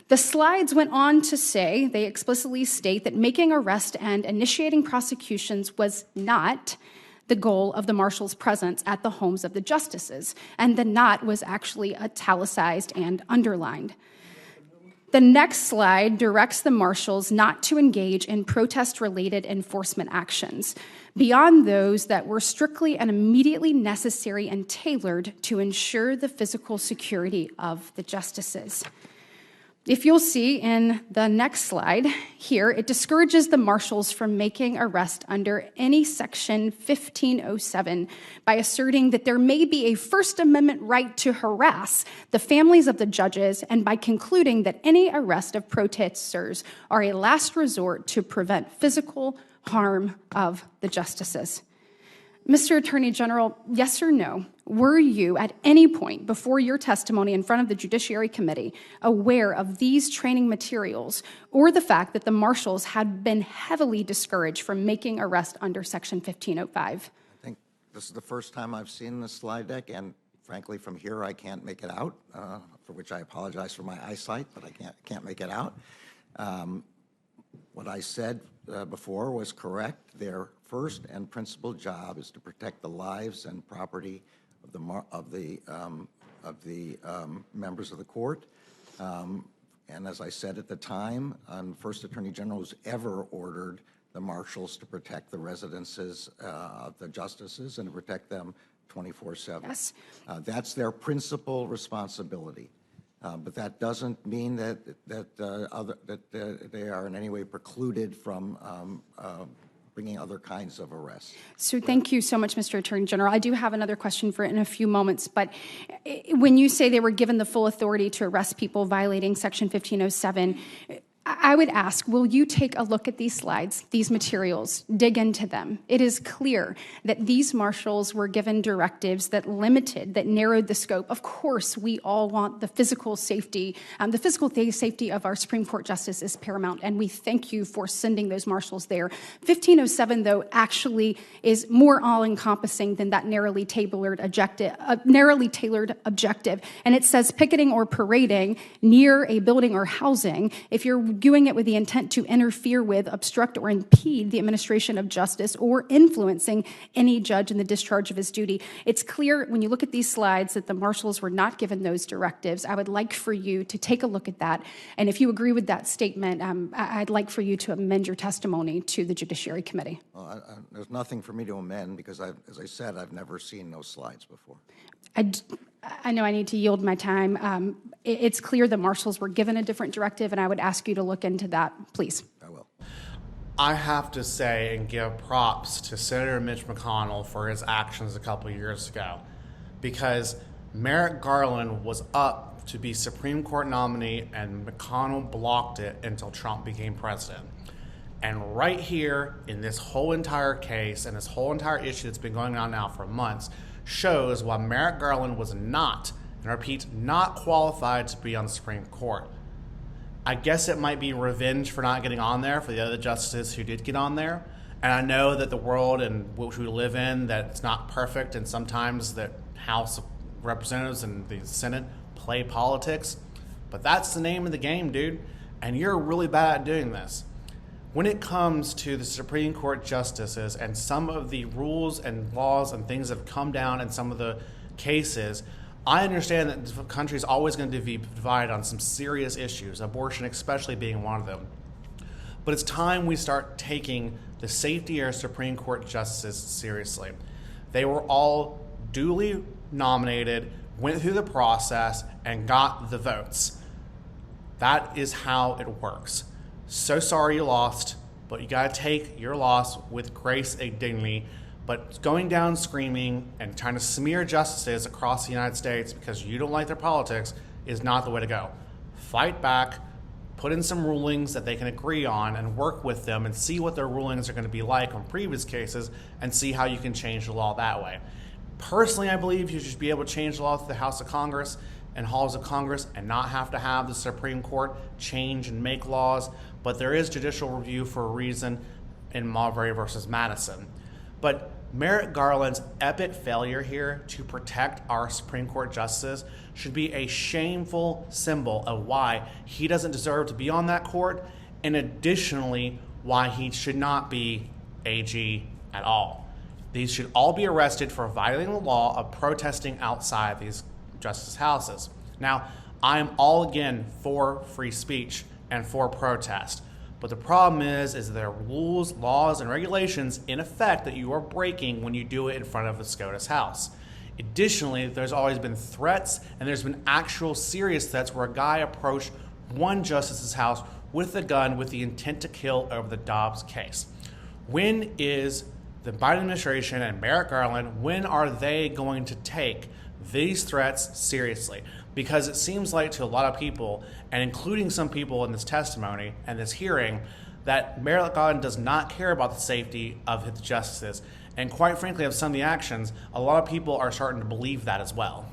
The slides went on to say, they explicitly state that making arrests and initiating prosecutions was not the goal of the marshal's presence at the homes of the justices, and the "not" was actually italicized and underlined. The next slide directs the marshals not to engage in protest-related enforcement actions beyond those that were strictly and immediately necessary and tailored to ensure the physical security of the justices. If you'll see in the next slide here, it discourages the marshals from making arrest under any section 1507 by asserting that there may be a First Amendment right to harass the families of the judges, and by concluding that any arrest of protesters are a last resort to prevent physical harm of the justices. Mr. Attorney General, yes or no, were you at any point before your testimony in front of the Judiciary Committee aware of these training materials or the fact that the marshals had been heavily discouraged from making arrest under Section 1505? I think this is the first time I've seen this slide deck, and frankly, from here I can't make it out, for which I apologize for my eyesight, but I can't make it out. What I said before was correct. Their first and principal job is to protect the lives and property of the members of the court. And as I said at the time, first Attorney General who's ever ordered the marshals to protect the residences of the justices and to protect them 24/7. Yes. That's their principal responsibility. But that doesn't mean that they are in any way precluded from bringing other kinds of arrests. So thank you so much, Mr. Attorney General. I do have another question for in a few moments, but when you say they were given the full authority to arrest people violating Section 1507, I would ask, will you take a look at these slides, these materials, dig into them? It is clear that these marshals were given directives that narrowed the scope. Of course, we all want the physical safety. The physical safety of our Supreme Court justice is paramount, and we thank you for sending those marshals there. 1507, though, actually is more all-encompassing than that narrowly tailored objective. And it says picketing or parading near a building or housing if you're doing it with the intent to interfere with, obstruct, or impede the administration of justice or influencing any judge in the discharge of his duty. It's clear when you look at these slides that the marshals were not given those directives. I would like for you to take a look at that. And if you agree with that statement, I'd like for you to amend your testimony to the Judiciary Committee. Well, there's nothing for me to amend because, as I said, I've never seen those slides before. I know I need to yield my time. It's clear the marshals were given a different directive, and I would ask you to look into that, please. I will. I have to say and give props to Senator Mitch McConnell for his actions a couple years ago, because Merrick Garland was up to be Supreme Court nominee, and McConnell blocked it until Trump became president. And right here in this whole entire case and this whole entire issue that's been going on now for months shows why Merrick Garland was not, and I repeat, not qualified to be on the Supreme Court. I guess it might be revenge for not getting on there for the other justices who did get on there. And I know that the world in which we live in, that it's not perfect, and sometimes the House of Representatives and the Senate play politics, but that's the name of the game, dude. And you're really bad at doing this. When it comes to the Supreme Court justices and some of the rules and laws and things that have come down in some of the cases, I understand that the country is always going to be divided on some serious issues, abortion especially being one of them. But it's time we start taking the safety of our Supreme Court justices seriously. They were all duly nominated, went through the process, and got the votes. That is how it works. So sorry you lost, but you got to take your loss with grace and dignity. But going down screaming and trying to smear justices across the United States because you don't like their politics is not the way to go. Fight back, put in some rulings that they can agree on, and work with them and see what their rulings are going to be like on previous cases and see how you can change the law that way. Personally, I believe you should be able to change the law through the House of Congress and halls of Congress and not have to have the Supreme Court change and make laws. But there is judicial review for a reason in Marbury versus Madison. But Merrick Garland's epic failure here to protect our Supreme Court justices should be a shameful symbol of why he doesn't deserve to be on that court, and additionally, why he should not be AG at all. These should all be arrested for violating the law of protesting outside these justice houses. Now, I am all again for free speech and for protest. But the problem is there are rules, laws, and regulations in effect that you are breaking when you do it in front of the SCOTUS House. Additionally, there's always been threats, and there's been actual serious threats where a guy approached one justice's house with a gun with the intent to kill over the Dobbs case. When is the Biden administration and Merrick Garland, when are they going to take these threats seriously? Because it seems like to a lot of people, and including some people in this testimony and this hearing, that Merrick Garland does not care about the safety of his justices. And quite frankly, of some of the actions, a lot of people are starting to believe that as well.